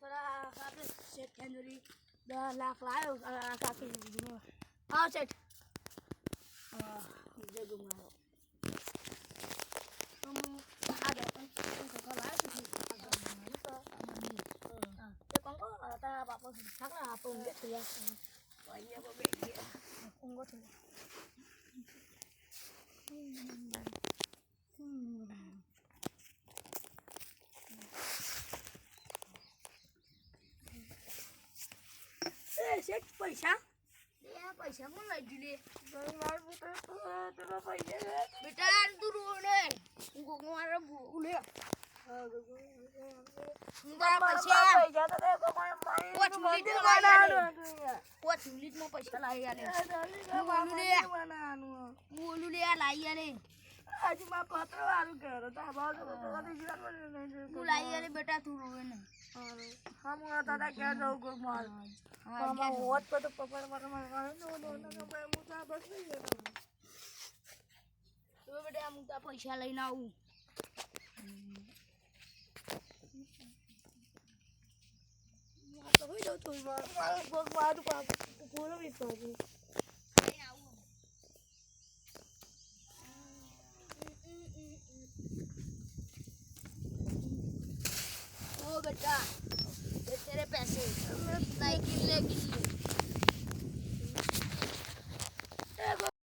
આપણે શેઠ કેન્દ્રી 10 લાખ લાવ્યો કાકી દીધીને હા શેઠ જય ગુમારો બાપા થાકલા આપો ઊંઘે થયા અહીંયા બબે ઊંઘો થયા શેઠ પૈસા પૈસા કોણ લઈ દીધે બેટા તું રોને મારે ભૂલે પૈસા લાવી બોલું લે લાવી રે આજે મારા પત્ર વાળું કરો તું લાવી રે બેટા તું રોવે ને હા હું દાદા ક્યાં જાઉં ગો માર હોત તો પકડ બેટા હું તા પૈસા લઈને આવું તો હોઈ જાઉં તું મારું પૂરો વિશ્વાસ ओ बेटा ये तेरे पैसे नहीं गिल्ले गिल्ले